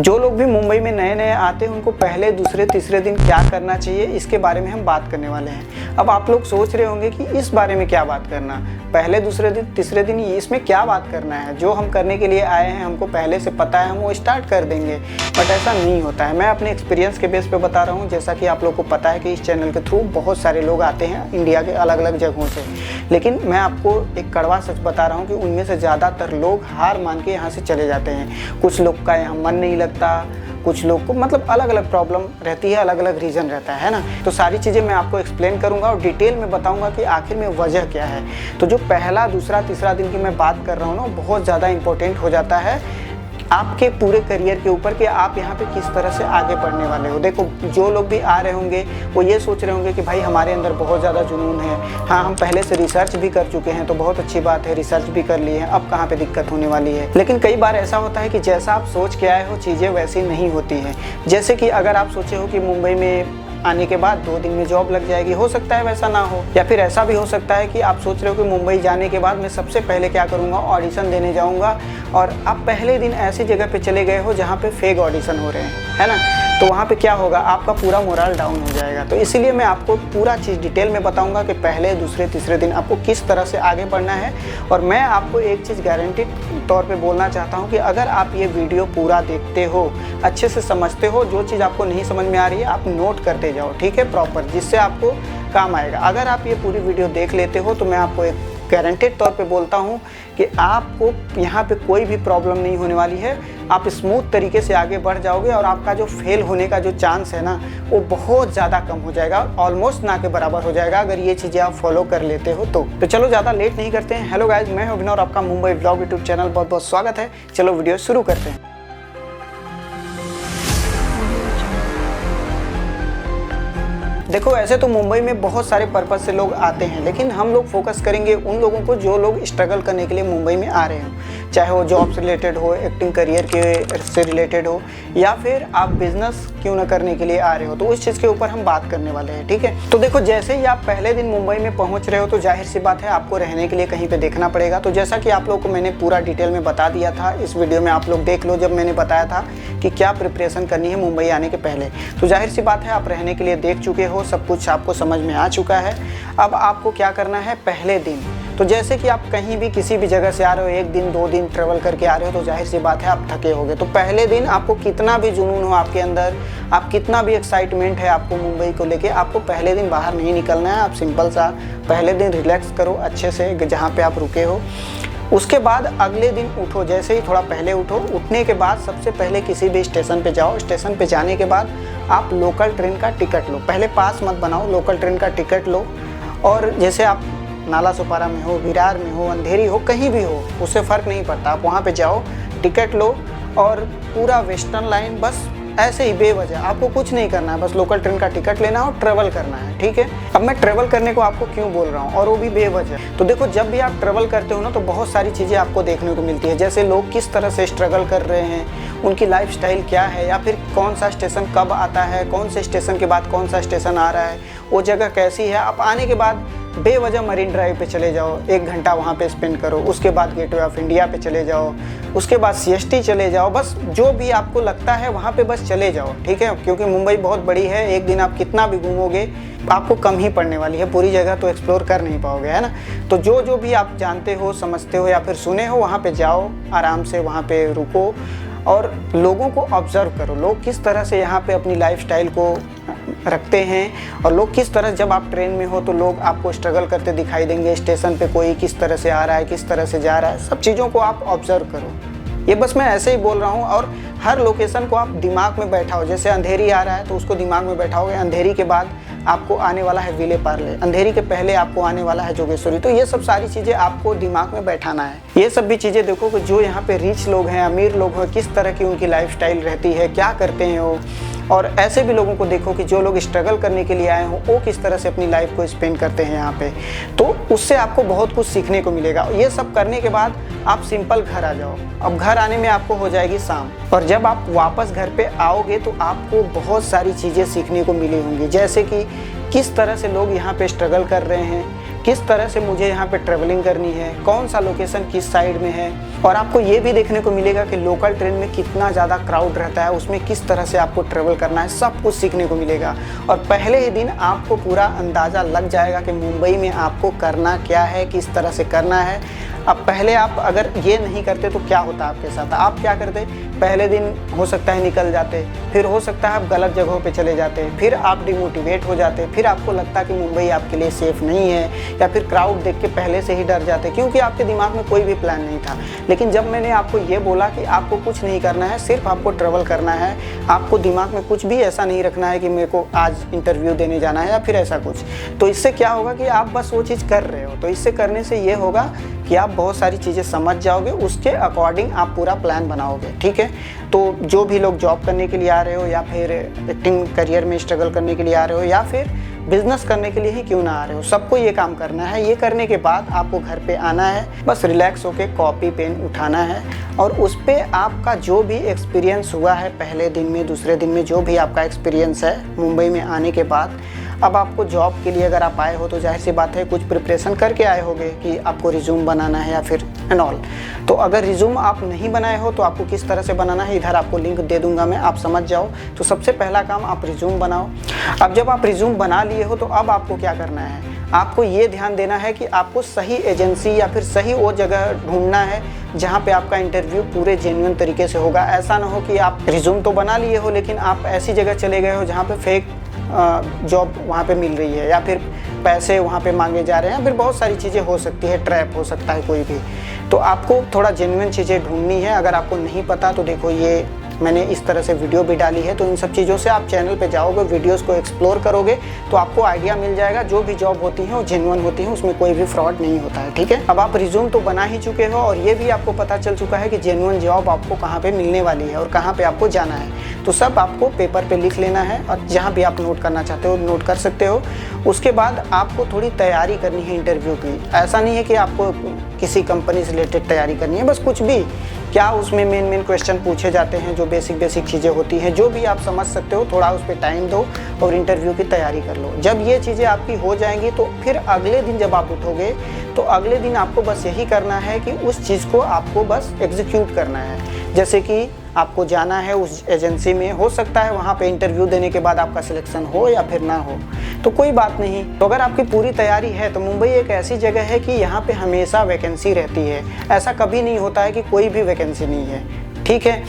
जो लोग भी मुंबई में नए नए आते हैं उनको पहले दूसरे तीसरे दिन क्या करना चाहिए इसके बारे में हम बात करने वाले हैं। अब आप लोग सोच रहे होंगे कि इस बारे में क्या बात करना, पहले दूसरे दिन तीसरे दिन इसमें क्या बात करना है। जो हम करने के लिए आए हैं हमको पहले से पता है, हम वो स्टार्ट कर देंगे, बट ऐसा नहीं होता है। मैं अपने एक्सपीरियंस के बेस पे बता रहा हूँ। जैसा कि आप लोग को पता है कि इस चैनल के थ्रू बहुत सारे लोग आते हैं इंडिया के अलग अलग जगहों से, लेकिन मैं आपको एक कड़वा सच बता रहा हूँ कि उनमें से ज़्यादातर लोग हार मान के यहाँ से चले जाते हैं। कुछ लोग का यहाँ मन नहीं लगता, कुछ लोग को मतलब अलग अलग प्रॉब्लम रहती है, अलग अलग रीज़न रहता है ना। तो सारी चीज़ें मैं आपको एक्सप्लेन करूंगा और डिटेल में बताऊंगा कि आखिर में वजह क्या है। तो जो पहला दूसरा तीसरा दिन की मैं बात कर रहा हूँ ना, बहुत ज़्यादा इंपॉर्टेंट हो जाता है आपके पूरे करियर के ऊपर कि आप यहाँ पे किस तरह से आगे बढ़ने वाले हो। देखो, जो लोग भी आ रहे होंगे वो ये सोच रहे होंगे कि भाई हमारे अंदर बहुत ज़्यादा जुनून है, हाँ हम पहले से रिसर्च भी कर चुके हैं तो बहुत अच्छी बात है, रिसर्च भी कर लिए हैं, अब कहाँ पे दिक्कत होने वाली है। लेकिन कई बार ऐसा होता है कि जैसा आप सोच के आए हो चीज़ें वैसी नहीं होती हैं। जैसे कि अगर आप सोचे हो कि मुंबई में आने के बाद 2 दिन में जॉब लग जाएगी, हो सकता है वैसा ना हो। या फिर ऐसा भी हो सकता है कि आप सोच रहे हो कि मुंबई जाने के बाद मैं सबसे पहले क्या करूँगा, ऑडिशन देने जाऊँगा, और आप पहले दिन ऐसी जगह पे चले गए हो जहाँ पे फेक ऑडिशन हो रहे हैं, है ना। तो वहाँ पे क्या होगा, आपका पूरा मोरल डाउन हो जाएगा। तो इसीलिए मैं आपको पूरा चीज़ डिटेल में बताऊँगा कि पहले दूसरे तीसरे दिन आपको किस तरह से आगे बढ़ना है। और मैं आपको एक चीज़ गारंटीड तौर पे बोलना चाहता हूँ कि अगर आप ये वीडियो पूरा देखते हो, अच्छे से समझते हो, जो चीज़ आपको नहीं समझ में आ रही है आप नोट करते जाओ, ठीक है, प्रॉपर, जिससे आपको काम आएगा। अगर आप ये पूरी वीडियो देख लेते हो तो मैं आपको एक गारंटेड तौर पे बोलता हूँ कि आपको यहाँ पे कोई भी प्रॉब्लम नहीं होने वाली है। आप स्मूथ तरीके से आगे बढ़ जाओगे और आपका जो फेल होने का जो चांस है ना, वो बहुत ज़्यादा कम हो जाएगा, ऑलमोस्ट ना के बराबर हो जाएगा अगर ये चीज़ें आप फॉलो कर लेते हो तो चलो ज़्यादा लेट नहीं करते हैं। हेलो गाइज, मैं हूं अभिनव और आपका मुंबई व्लॉग यूट्यूब चैनल बहुत बहुत स्वागत है। चलो वीडियो शुरू करते हैं। देखो, ऐसे तो मुंबई में बहुत सारे पर्पज़ से लोग आते हैं, लेकिन हम लोग फोकस करेंगे उन लोगों को जो लोग स्ट्रगल करने के लिए मुंबई में आ रहे हो, चाहे वो जॉब से रिलेटेड हो, एक्टिंग करियर के से रिलेटेड हो, या फिर आप बिजनेस क्यों ना करने के लिए आ रहे हो। तो उस चीज़ के ऊपर हम बात करने वाले हैं, ठीक है। तो देखो, जैसे ही आप पहले दिन मुंबई में पहुँच रहे हो तो जाहिर सी बात है आपको रहने के लिए कहीं पर देखना पड़ेगा। तो जैसा कि आप लोग को मैंने पूरा डिटेल में बता दिया था, इस वीडियो में आप लोग देख लो जब मैंने बताया था कि क्या प्रिपरेशन करनी है मुंबई आने के पहले। तो जाहिर सी बात है आप रहने के लिए देख चुके हो, सब कुछ आपको समझ में आ चुका है। अब आपको क्या करना है पहले दिन। तो जैसे कि आप कहीं भी किसी भी जगह से आ रहे हो, 1 दिन 2 दिन ट्रेवल करके आ रहे हो, तो जाहिर सी बात है आप थके होगे। तो पहले दिन आपको कितना भी जुनून हो आपके अंदर, आप कितना भी एक्साइटमेंट है आपको मुंबई को लेके, आपको पहले दिन बाहर नहीं निकलना है। आप सिंपल सा पहले दिन रिलैक्स करो अच्छे से जहाँ पे आप रुके हो। उसके बाद अगले दिन उठो, जैसे ही थोड़ा पहले उठो, उठने के बाद सबसे पहले किसी भी स्टेशन पे जाओ। स्टेशन पे जाने के बाद आप लोकल ट्रेन का टिकट लो, पहले पास मत बनाओ, लोकल ट्रेन का टिकट लो। और जैसे आप नाला सुपारा में हो, विरार में हो, अंधेरी हो, कहीं भी हो, उससे फ़र्क नहीं पड़ता, आप वहाँ पे जाओ, टिकट लो और पूरा वेस्टर्न लाइन बस ऐसे ही बेवजह आपको कुछ नहीं करना है, बस लोकल ट्रेन का टिकट लेना और ट्रेवल करना है, ठीक है। अब मैं ट्रेवल करने को आपको क्यों बोल रहा हूँ, और वो भी बेवजह। तो देखो, जब भी आप ट्रेवल करते हो ना तो बहुत सारी चीज़ें आपको देखने को मिलती है, जैसे लोग किस तरह से स्ट्रगल कर रहे हैं, उनकी लाइफस्टाइल क्या है, या फिर कौन सा स्टेशन कब आता है, कौन से स्टेशन के बाद कौन सा स्टेशन आ रहा है, वो जगह कैसी है। आप आने के बाद बेवजह मरीन ड्राइव पे चले जाओ, 1 घंटा वहाँ पे स्पेंड करो, उसके बाद गेटवे ऑफ इंडिया पे चले जाओ, उसके बाद सीएसटी चले जाओ, बस जो भी आपको लगता है वहाँ पे बस चले जाओ, ठीक है। क्योंकि मुंबई बहुत बड़ी है, एक दिन आप कितना भी घूमोगे आपको कम ही पड़ने वाली है, पूरी जगह तो एक्सप्लोर कर नहीं पाओगे, है ना। तो जो जो भी आप जानते हो, समझते हो या फिर सुने हो, वहाँ पे जाओ, आराम से वहाँ पे रुको और लोगों को ऑब्जर्व करो, लोग किस तरह से यहाँ पे अपनी लाइफस्टाइल को रखते हैं, और लोग किस तरह, जब आप ट्रेन में हो तो लोग आपको स्ट्रगल करते दिखाई देंगे, स्टेशन पे कोई किस तरह से आ रहा है, किस तरह से जा रहा है, सब चीज़ों को आप ऑब्जर्व करो। ये बस मैं ऐसे ही बोल रहा हूँ, और हर लोकेशन को आप दिमाग में बैठाओ। जैसे अंधेरी आ रहा है तो उसको दिमाग में बैठाओगे, अंधेरी के बाद आपको आने वाला है विले पार्ले, अंधेरी के पहले आपको आने वाला है जोगेश्वरी। तो ये सब सारी चीज़ें आपको दिमाग में बैठाना है। ये सब भी चीज़ें देखो कि जो यहाँ पे रिच लोग हैं, अमीर लोग हैं, किस तरह की उनकी लाइफस्टाइल रहती है, क्या करते हैं वो। और ऐसे भी लोगों को देखो कि जो लोग स्ट्रगल करने के लिए आए हों वो किस तरह से अपनी लाइफ को स्पेंड करते हैं यहाँ पे। तो उससे आपको बहुत कुछ सीखने को मिलेगा। ये सब करने के बाद आप सिंपल घर आ जाओ। अब घर आने में आपको हो जाएगी शाम, और जब आप वापस घर पे आओगे तो आपको बहुत सारी चीज़ें सीखने को मिली होंगी, जैसे कि किस तरह से लोग यहाँ पे स्ट्रगल कर रहे हैं, किस तरह से मुझे यहाँ पे ट्रैवलिंग करनी है, कौन सा लोकेशन किस साइड में है, और आपको ये भी देखने को मिलेगा कि लोकल ट्रेन में कितना ज़्यादा क्राउड रहता है, उसमें किस तरह से आपको ट्रेवल करना है, सब कुछ सीखने को मिलेगा। और पहले ही दिन आपको पूरा अंदाज़ा लग जाएगा कि मुंबई में आपको करना क्या है, किस तरह से करना है। अब पहले आप अगर ये नहीं करते तो क्या होता आपके साथ? आप क्या करते, पहले दिन हो सकता है निकल जाते, फिर हो सकता है आप गलत जगहों पे चले जाते, फिर आप डिमोटिवेट हो जाते, फिर आपको लगता कि मुंबई आपके लिए सेफ़ नहीं है, या फिर क्राउड देख के पहले से ही डर जाते क्योंकि आपके दिमाग में कोई भी प्लान नहीं था। लेकिन जब मैंने आपको ये बोला कि आपको कुछ नहीं करना है, सिर्फ आपको ट्रेवल करना है, आपको दिमाग में कुछ भी ऐसा नहीं रखना है कि मेरे को आज इंटरव्यू देने जाना है या फिर ऐसा कुछ, तो इससे क्या होगा कि आप बस वो चीज़ कर रहे हो। तो इससे करने से ये होगा कि आप बहुत सारी चीज़ें समझ जाओगे, उसके अकॉर्डिंग आप पूरा प्लान बनाओगे। ठीक है, तो जो भी लोग जॉब करने के लिए आ रहे हो, या फिर एक्टिंग करियर में स्ट्रगल करने के लिए आ रहे हो, या फिर बिजनेस करने के लिए ही क्यों ना आ रहे हो, सबको ये काम करना है। ये करने के बाद आपको घर पे आना है, बस रिलैक्स होके कॉपी पेन उठाना है और उस पर आपका जो भी एक्सपीरियंस हुआ है पहले दिन में, दूसरे दिन में, जो भी आपका एक्सपीरियंस है मुंबई में आने के बाद, अब आपको जॉब के लिए अगर आप आए हो तो जाहिर सी बात है कुछ प्रिपरेशन करके आए होगे कि आपको रिज्यूम बनाना है या फिर एंड ऑल। तो अगर रिज्यूम आप नहीं बनाए हो तो आपको किस तरह से बनाना है, इधर आपको लिंक दे दूंगा मैं, आप समझ जाओ। तो सबसे पहला काम आप रिज्यूम बनाओ। अब जब आप रिज्यूम बना लिए हो तो अब आपको क्या करना है, आपको ये ध्यान देना है कि आपको सही एजेंसी या फिर सही वो जगह ढूंढना है जहाँ पे आपका इंटरव्यू पूरे जेन्युइन तरीके से होगा। ऐसा ना हो कि आप रिज्यूम तो बना लिए हो लेकिन आप ऐसी जगह चले गए हो जहाँ पे फेक जॉब वहाँ पे मिल रही है, या फिर पैसे वहाँ पे मांगे जा रहे हैं, फिर बहुत सारी चीज़ें हो सकती है, ट्रैप हो सकता है कोई भी। तो आपको थोड़ा जेन्युइन चीज़ें ढूंढनी है। अगर आपको नहीं पता तो देखो, ये मैंने इस तरह से वीडियो भी डाली है, तो इन सब चीज़ों से आप चैनल पे जाओगे, वीडियोस को एक्सप्लोर करोगे तो आपको आइडिया मिल जाएगा। जो भी जॉब होती है वो जेन्युइन होती है, उसमें कोई भी फ्रॉड नहीं होता है। ठीक है, अब आप रिज्यूम तो बना ही चुके हो और ये भी आपको पता चल चुका है कि जेन्युइन जॉब आपको कहाँ पे मिलने वाली है और कहाँ पे आपको जाना है। तो सब आपको पेपर पे लिख लेना है और जहाँ भी आप नोट करना चाहते हो नोट कर सकते हो। उसके बाद आपको थोड़ी तैयारी करनी है इंटरव्यू की। ऐसा नहीं है कि आपको किसी कंपनी से रिलेटेड तैयारी करनी है, बस कुछ भी, क्या उसमें मेन क्वेश्चन पूछे जाते हैं, जो बेसिक चीज़ें होती हैं, जो भी आप समझ सकते हो, थोड़ा उस पर टाइम दो और इंटरव्यू की तैयारी कर लो। जब ये चीज़ें आपकी हो जाएंगी तो फिर अगले दिन जब आप उठोगे तो अगले दिन आपको बस यही करना है कि उस चीज़ को आपको बस एग्जीक्यूट करना है। जैसे कि आपको जाना है उस एजेंसी में, हो सकता है वहाँ पे इंटरव्यू देने के बाद आपका सिलेक्शन हो या फिर ना हो, तो कोई बात नहीं। तो अगर आपकी पूरी तैयारी है तो मुंबई एक ऐसी जगह है कि यहाँ पे हमेशा वैकेंसी रहती है। ऐसा कभी नहीं होता है कि कोई भी वैकेंसी नहीं है। ठीक है,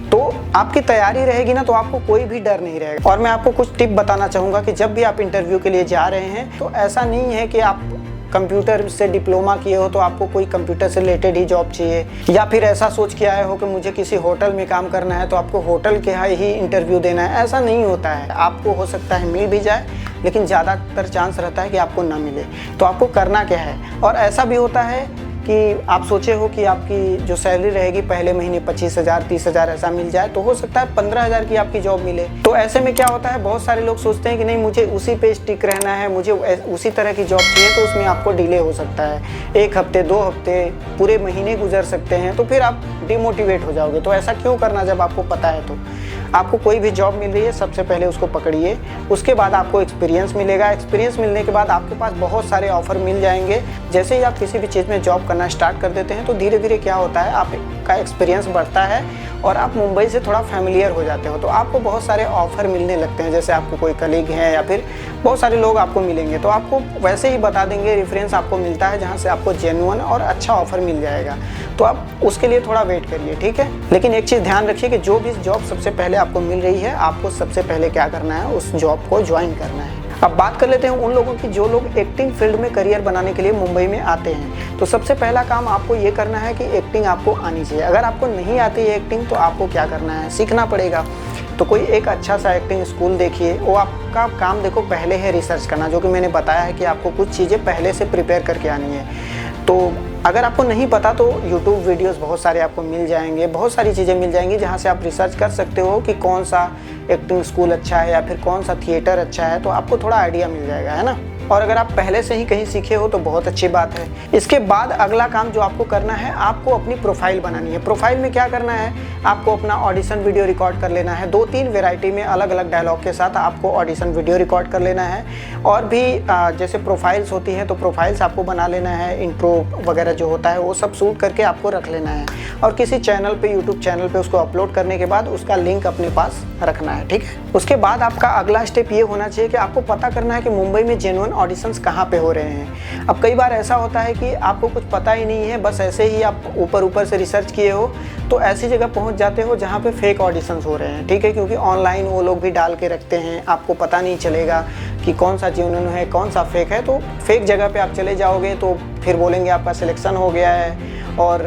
तो आपकी तैयारी रहेगी ना तो आपको कोई भी डर नहीं रहेगा। और मैं आपको कुछ टिप बताना चाहूँगा कि जब भी आप इंटरव्यू के लिए जा रहे हैं तो ऐसा नहीं है कि आप कंप्यूटर से डिप्लोमा किए हो तो आपको कोई कंप्यूटर से रिलेटेड ही जॉब चाहिए, या फिर ऐसा सोच के आए हो कि मुझे किसी होटल में काम करना है तो आपको होटल के ही इंटरव्यू देना है। ऐसा नहीं होता है। आपको हो सकता है मिल भी जाए लेकिन ज़्यादातर चांस रहता है कि आपको ना मिले। तो आपको करना क्या है, और ऐसा भी होता है कि आप सोचे हो कि आपकी जो सैलरी रहेगी पहले महीने 25,000 30,000 ऐसा मिल जाए, तो हो सकता है 15,000 की आपकी जॉब मिले। तो ऐसे में क्या होता है, बहुत सारे लोग सोचते हैं कि नहीं मुझे उसी पे स्टिक रहना है, मुझे उसी तरह की जॉब चाहिए, तो उसमें आपको डिले हो सकता है। 1 हफ्ते 2 हफ्ते पूरे महीने गुजर सकते हैं, तो फिर आप डिमोटिवेट हो जाओगे। तो ऐसा क्यों करना, जब आपको पता है तो आपको कोई भी जॉब मिल रही है सबसे पहले उसको पकड़िए। उसके बाद आपको एक्सपीरियंस मिलेगा। एक्सपीरियंस मिलने के बाद आपके पास बहुत सारे ऑफर मिल जाएंगे। जैसे ही आप किसी भी चीज़ में जॉब करना स्टार्ट कर देते हैं तो धीरे धीरे क्या होता है, आपका एक्सपीरियंस बढ़ता है और आप मुंबई से थोड़ा फैमिलियर हो जाते हो, तो आपको बहुत सारे ऑफर मिलने लगते हैं। जैसे आपको कोई कलीग है या फिर बहुत सारे लोग आपको मिलेंगे, तो आपको वैसे ही बता देंगे, रेफरेंस आपको मिलता है जहाँ से आपको जेन्युइन और अच्छा ऑफर मिल जाएगा। तो आप उसके लिए थोड़ा वेट करिए। ठीक है, लेकिन एक चीज़ ध्यान रखिए कि जो भी जॉब सबसे पहले आपको मिल रही है, आपको सबसे पहले क्या करना है, उस जॉब को ज्वाइन करना है। अब बात कर लेते हैं उन लोगों की जो लोग एक्टिंग फील्ड में करियर बनाने के लिए मुंबई में आते हैं। तो सबसे पहला काम आपको ये करना है कि एक्टिंग आपको आनी चाहिए। अगर आपको नहीं आती है एक्टिंग तो आपको क्या करना है, सीखना पड़ेगा। तो कोई एक अच्छा सा एक्टिंग स्कूल देखिए। वो आपका काम देखो पहले है रिसर्च करना, जो कि मैंने बताया है कि आपको कुछ चीज़ें पहले से प्रिपेयर करके आनी है। तो अगर आपको नहीं पता तो यूट्यूब वीडियोस बहुत सारे आपको मिल जाएंगे, बहुत सारी चीज़ें मिल जाएंगी जहाँ से आप रिसर्च कर सकते हो कि कौन सा एक्टिंग स्कूल अच्छा है या फिर कौन सा थिएटर अच्छा है, तो आपको थोड़ा आइडिया मिल जाएगा, है ना। और अगर आप पहले से ही कहीं सीखे हो तो बहुत अच्छी बात है। इसके बाद अगला काम जो आपको करना है, आपको अपनी प्रोफाइल बनानी है। प्रोफाइल में क्या करना है, आपको अपना ऑडिशन वीडियो रिकॉर्ड कर लेना है। 2-3 वैरायटी में अलग अलग डायलॉग के साथ आपको ऑडिशन वीडियो रिकॉर्ड कर लेना है। और भी जैसे प्रोफाइल्स होती हैं तो प्रोफाइल्स आपको बना लेना है, इंट्रो वगैरह जो होता है वो सब शूट करके आपको रख लेना है और किसी चैनल पे, यूट्यूब चैनल पे उसको अपलोड करने के बाद उसका लिंक अपने पास रखना है, ठीक है। उसके बाद आपका अगला स्टेप ये होना चाहिए कि आपको पता करना है कि मुंबई में जेन्युइन ऑडिशंस कहाँ पे हो रहे हैं। अब कई बार ऐसा होता है कि आपको कुछ पता ही नहीं है, बस ऐसे ही आप ऊपर से रिसर्च किए हो तो ऐसी जगह पहुंच जाते हो जहां पे फेक ऑडिशंस हो रहे हैं, ठीक है। क्योंकि ऑनलाइन वो लोग भी डाल के रखते हैं, आपको पता नहीं चलेगा कि कौन सा जेन्युइन है कौन सा फेक है। तो फेक जगह पे आप चले जाओगे तो फिर बोलेंगे आपका सिलेक्शन हो गया है और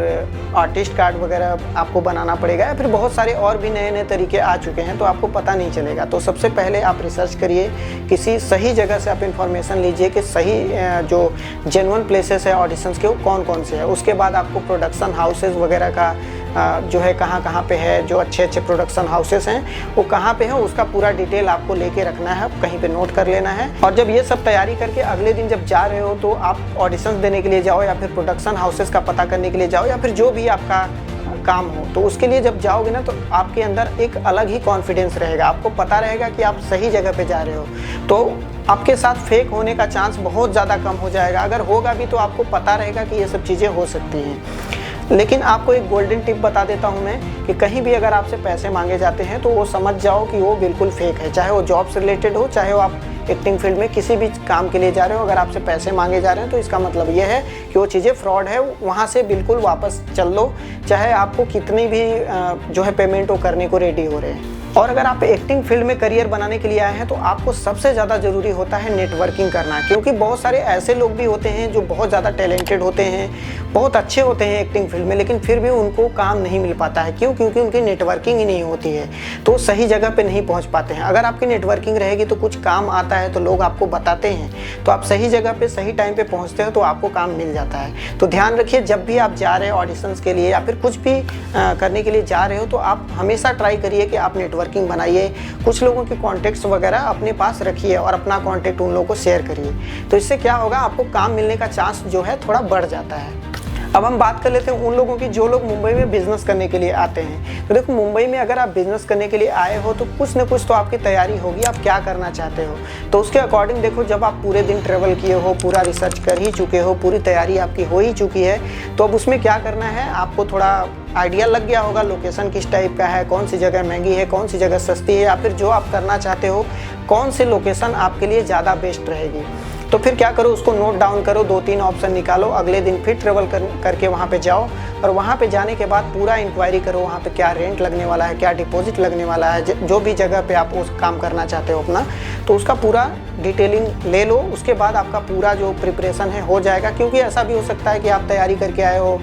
आर्टिस्ट कार्ड वगैरह आपको बनाना पड़ेगा, या फिर बहुत सारे और भी नए नए तरीके आ चुके हैं तो आपको पता नहीं चलेगा। तो सबसे पहले आप रिसर्च करिए, किसी सही जगह से आप इन्फॉर्मेशन लीजिए कि सही जो जेन्युइन प्लेसेस है ऑडिशंस के वो कौन कौन से है। उसके बाद आपको प्रोडक्शन हाउसेस वगैरह का जो है कहाँ पे है, जो अच्छे प्रोडक्शन हाउसेस हैं वो कहाँ पे है, उसका पूरा डिटेल आपको लेके रखना है, कहीं पे नोट कर लेना है। और जब ये सब तैयारी करके अगले दिन जब जा रहे हो तो आप ऑडिशंस देने के लिए जाओ या फिर प्रोडक्शन हाउसेस का पता करने के लिए जाओ या फिर जो भी आपका काम हो, तो उसके लिए जब जाओगे ना तो आपके अंदर एक अलग ही कॉन्फिडेंस रहेगा। आपको पता रहेगा कि आप सही जगह पे जा रहे हो, तो आपके साथ फेक होने का चांस बहुत ज़्यादा कम हो जाएगा। अगर होगा भी तो आपको पता रहेगा कि ये सब चीज़ें हो सकती हैं। लेकिन आपको एक गोल्डन टिप बता देता हूँ मैं कि कहीं भी अगर आपसे पैसे मांगे जाते हैं तो वो समझ जाओ कि वो बिल्कुल फेक है। चाहे वो जॉब से रिलेटेड हो, चाहे वो आप एक्टिंग फील्ड में किसी भी काम के लिए जा रहे हो, अगर आपसे पैसे मांगे जा रहे हैं तो इसका मतलब ये है कि वो चीज़ें फ्रॉड है। वहाँ से बिल्कुल वापस चल लो, चाहे आपको कितनी भी जो है पेमेंट वो करने को रेडी हो रहे हैं। और अगर आप एक्टिंग फील्ड में करियर बनाने के लिए आए हैं तो आपको सबसे ज़्यादा ज़रूरी होता है नेटवर्किंग करना, क्योंकि बहुत सारे ऐसे लोग भी होते हैं जो बहुत ज़्यादा टैलेंटेड होते हैं, बहुत अच्छे होते हैं एक्टिंग फील्ड में, लेकिन फिर भी उनको काम नहीं मिल पाता है। क्यों? क्योंकि उनकी नेटवर्किंग ही नहीं होती है, तो सही जगह पे नहीं पहुंच पाते हैं। अगर आपकी नेटवर्किंग रहेगी तो कुछ काम आता है तो लोग आपको बताते हैं, तो आप सही जगह पे सही टाइम पे पहुंचते हो तो आपको काम मिल जाता है। तो ध्यान रखिए, जब भी आप जा रहे हो ऑडिशंस के लिए या फिर कुछ भी करने के लिए जा रहे हो तो आप हमेशा ट्राई करिए कि आप नेटवर्किंग बनाइए, कुछ लोगों के कॉन्टेक्ट्स वगैरह अपने पास रखिए और अपना कॉन्टेक्ट उन लोगों को शेयर करिए। तो इससे क्या होगा, आपको काम मिलने का चांस जो है थोड़ा बढ़ जाता है। अब हम बात कर लेते हैं उन लोगों की जो लोग मुंबई में बिजनेस करने के लिए आते हैं। तो देखो, मुंबई में अगर आप बिजनेस करने के लिए आए हो तो कुछ ना कुछ तो आपकी तैयारी होगी, आप क्या करना चाहते हो। तो उसके अकॉर्डिंग देखो, जब आप पूरे दिन ट्रेवल किए हो, पूरा रिसर्च कर ही चुके हो, पूरी तैयारी आपकी हो ही चुकी है, तो अब उसमें क्या करना है, आपको थोड़ा आइडिया लग गया होगा लोकेशन किस टाइप का है, कौन सी जगह महंगी है, कौन सी जगह सस्ती है, या फिर जो आप करना चाहते हो कौन सी लोकेशन आपके लिए ज़्यादा बेस्ट रहेगी। तो फिर क्या करो, उसको नोट डाउन करो, 2-3 ऑप्शन निकालो, अगले दिन फिर ट्रेवल करके वहाँ पे जाओ और वहाँ पे जाने के बाद पूरा इंक्वायरी करो वहाँ पे क्या रेंट लगने वाला है, क्या डिपॉजिट लगने वाला है, जो भी जगह पे आप उस काम करना चाहते हो अपना, तो उसका पूरा डिटेलिंग ले लो। उसके बाद आपका पूरा जो प्रिपरेशन है हो जाएगा। क्योंकि ऐसा भी हो सकता है कि आप तैयारी करके आए हो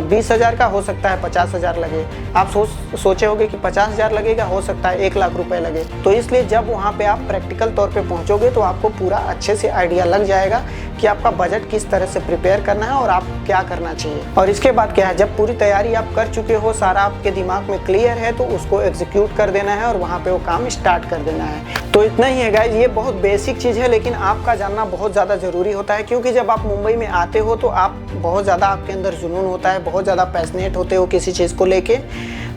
20,000 का, हो सकता है 50,000 लगे। आप सोचे होगे कि 50,000 लगेगा, हो सकता है 1 लाख रुपए लगे। तो इसलिए जब वहाँ पे आप प्रैक्टिकल तौर पे पहुँचोगे तो आपको पूरा अच्छे से आइडिया लग जाएगा कि आपका बजट किस तरह से प्रिपेयर करना है और आप क्या करना चाहिए। और इसके बाद क्या है, जब पूरी तैयारी आप कर चुके हो, सारा आपके दिमाग में क्लियर है, तो उसको एग्जीक्यूट कर देना है और वहाँ पे वो काम स्टार्ट कर देना है। तो इतना ही है गाइज, ये बहुत बेसिक चीज़ है लेकिन आपका जानना बहुत ज़्यादा ज़रूरी होता है। क्योंकि जब आप मुंबई में आते हो तो आप बहुत ज़्यादा, आपके अंदर जुनून होता है, बहुत ज़्यादा पैशनेट होते हो किसी चीज़ को लेके,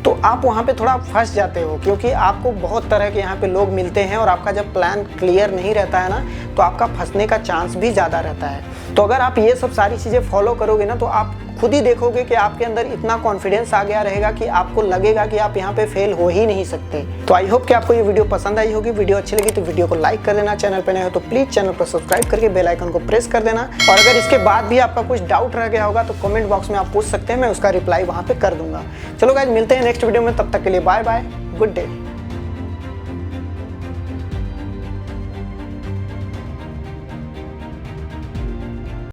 तो आप वहाँ पे थोड़ा फंस जाते हो। क्योंकि आपको बहुत तरह के यहाँ पे लोग मिलते हैं और आपका जब प्लान क्लियर नहीं रहता है ना, तो आपका फंसने का चांस भी ज़्यादा रहता है। तो अगर आप ये सब सारी चीज़ें फॉलो करोगे ना, तो आप खुद ही देखोगे कि आपके अंदर इतना कॉन्फिडेंस आ गया रहेगा कि आपको लगेगा कि आप यहाँ पे फेल हो ही नहीं सकते। तो आई होप कि आपको ये वीडियो पसंद आई होगी। वीडियो अच्छी लगी तो वीडियो को लाइक कर देना, चैनल पे नए हो तो प्लीज़ चैनल को सब्सक्राइब करके बेल आइकन को प्रेस कर देना। और अगर इसके बाद भी आपका कुछ डाउट रह गया होगा तो कमेंट बॉक्स में आप पूछ सकते हैं, मैं उसका रिप्लाई वहाँ पे कर दूंगा। चलो गाइस, मिलते हैं नेक्स्ट वीडियो में, तब तक के लिए बाय बाय, गुड डे।